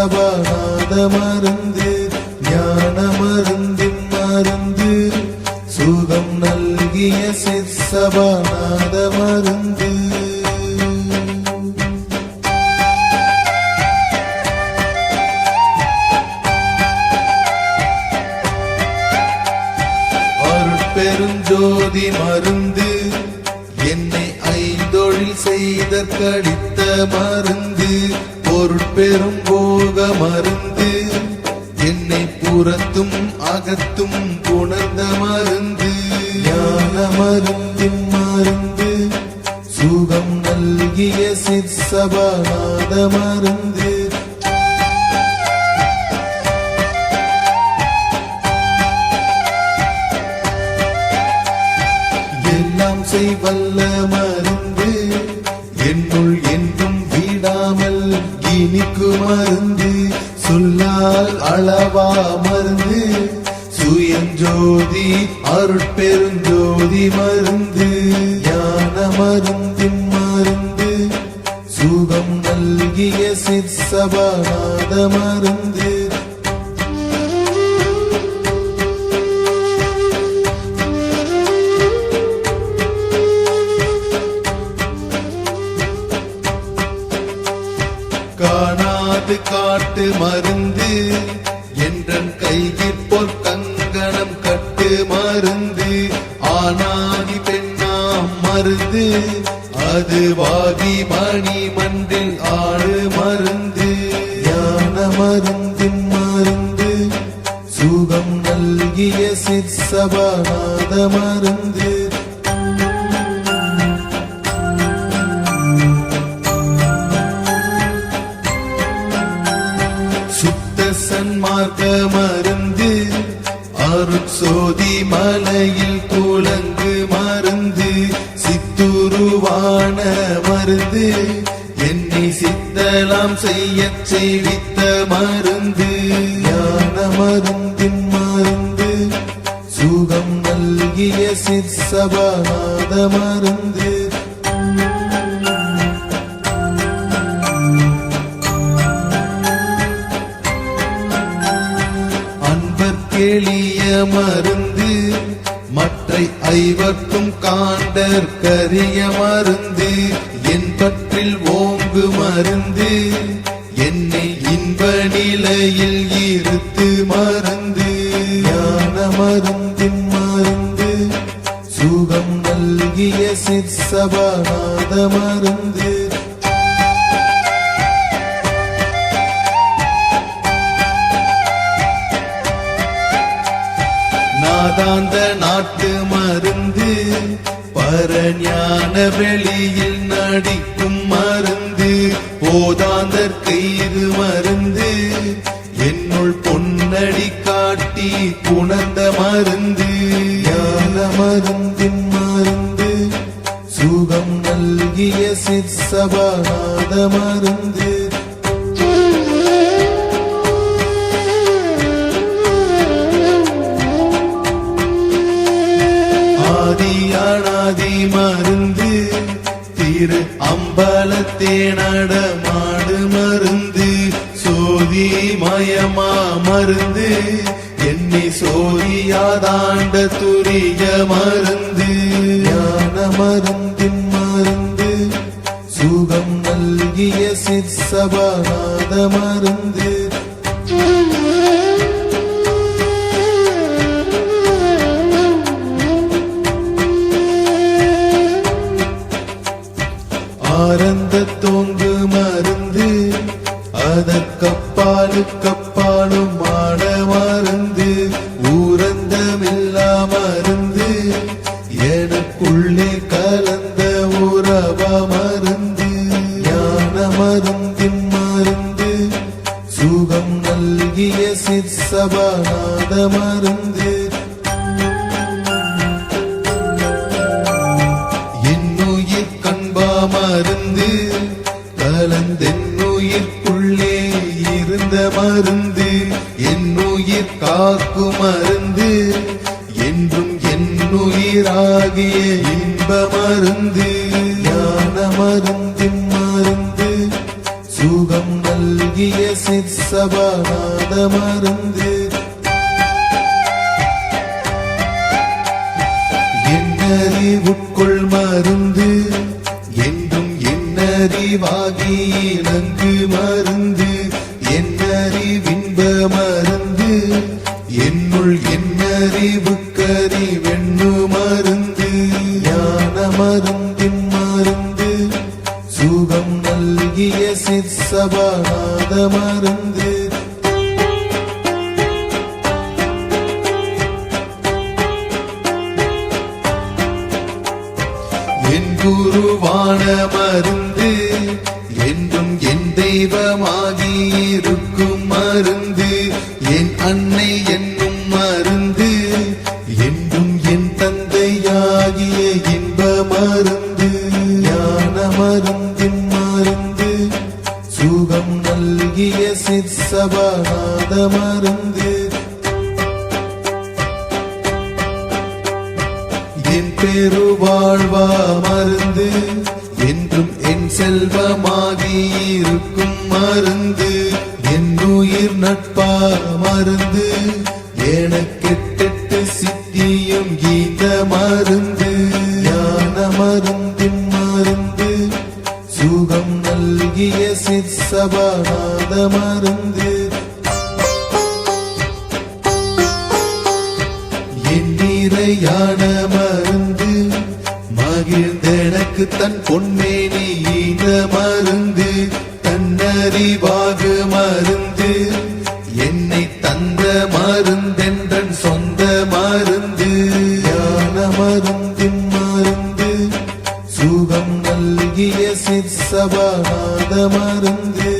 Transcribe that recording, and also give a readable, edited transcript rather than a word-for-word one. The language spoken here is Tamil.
சபாநாத மருந்து ஞான மருந்தின் மருந்து சுகம் நல்கிய சிற்சபாநாத மருந்து. அருட்பெருஞ்சோதி மருந்து என்னை ஐந்தொழில் செய்தற்கடித்த மருந்து பொருட்பெரும் போக மருந்து என்னை புறத்தும் அகத்தும் புணர்ந்த மருந்து ஞான மருந்தின் மருந்து சுகம் நல்கிய சிற்சபாநாத மருந்து. எல்லாம் செய்வல்ல மருந்து என்னுள் என்றும் விடாமல் இனிக்கு மருந்து சொல்லால் அளவா மருந்து சுயஞ்சோதி அருட்பெருஞ்சோதி மருந்து ஞான மருந்தின் மருந்து சுகம் நல்கிய சிற்சபாநாத மருந்து. காணாது காட்டு மருந்து என்றன் கையில் பொற்கங்கணம் கட்டு மருந்து ஆனாதி பெண்ணாம் மருந்து அது வாகி மணி மன்றில் ஆடு மருந்து ஞான மருந்தின் மருந்து சுகம் நல்கிய சிற்சபாநாத மருந்து. சன்மார்க்க மருந்து அருட்சோதி மலையில் துலங்கு மருந்து சித்துருவான மருந்து என்னை சித்தலாம் செய்ய செய்வித்த மருந்து ஞான மருந்தின் மருந்து சுகம் நல்கிய சிற்சபாநாத மருந்து. எளிய மருந்து மற்றை ஐவர்க்கும் காண்டற்கரிய மருந்து என் பற்றில் ஓங்கு மருந்து என்னை இன்ப நிலையில் இருத்து மருந்து ஞான மருந்தின் மருந்து சுகம் நல்கிய சிற்சபாநாத மருந்து. நாதாந்த நாட்டு மருந்து பரஞான வெளியில் நடிக்கும் மருந்து போதாந்தற் கயிறு மருந்து என்னுள் பொன்னடி காட்டி புணர்ந்த மருந்து ஞான மருந்தின் மருந்து சுகம் நல்கிய சிற்சபாநாத மருந்து. ஆதியானாதி மருந்து திரு அம்பலத்தே நடமாடு மருந்து சோதி மயமா மருந்து என்னை சோதியாதாண்ட துரிய மருந்து ஞான மருந்தின் மருந்து சுகம் நல்கிய சிற்சபாநாத மருந்து. ஆரந்த தோங்கு மருந்து அதற்கப்பாலும் ஆட மருந்து ஊரந்தமில்லா மருந்து எனக்குள்ளே கலந்த உறவ மருந்து ஞான மருந்தின் மருந்து சுகம் நல்கிய சிற்சபாநாத மருந்து. மருந்து கலந்தென்னுயிர்க்குள்ளே இருந்த மருந்து என்னுயிர் காக்கும் மருந்து என்றும் என்னுயிராகிய இன்ப மருந்து ஞான மருந்தின் மருந்து சுகம் நல்கிய சிற்சபாநாத சிற்சபாநாத மருந்து என்னறிவுட்கொள் மருந்து என்றும் என்னறிவாகி இணங்கு மருந்து என்னறிவின்ப மருந்து என்னுள் என்னறிவுக்கறி வெண்ணு மருந்து ஞான மருந்தின் மருந்து சுகம் நல்கிய சிற்சபாநாத மருந்து என் குருவான மருந்து என்றும் என் தெய்வமாகி இருக்கும் மருந்து என் அன்னை என்னும் மருந்து என்றும் என் தந்தையாகிய இன்ப மருந்து ஞான மருந்தின் மருந்து சுகம் நல்கிய சிற்சபாநாத மருந்து என் பெருவாழ்வா மருந்து என்றும் என் செல்வமாகி இருக்கும் மருந்து என் உயிர் நட்பா மருந்து எனக்கெட்டெட்டு சித்தியும் கீத மருந்து ஞான மருந்தின் மருந்து சுகம் நல்கிய சிற்சபாநாத மருந்து என் நிறையான மருந்து மகிழ்ந்தெனக்கு தன் பொன்மேனி ஈந்த மருந்து தன்னறிவாகு மருந்து என்னை தந்த மருந்தென்றன் சொந்த மருந்து ஞான மருந்தின் மருந்து சுகம் நல்கிய சிற்சபாநாத மருந்து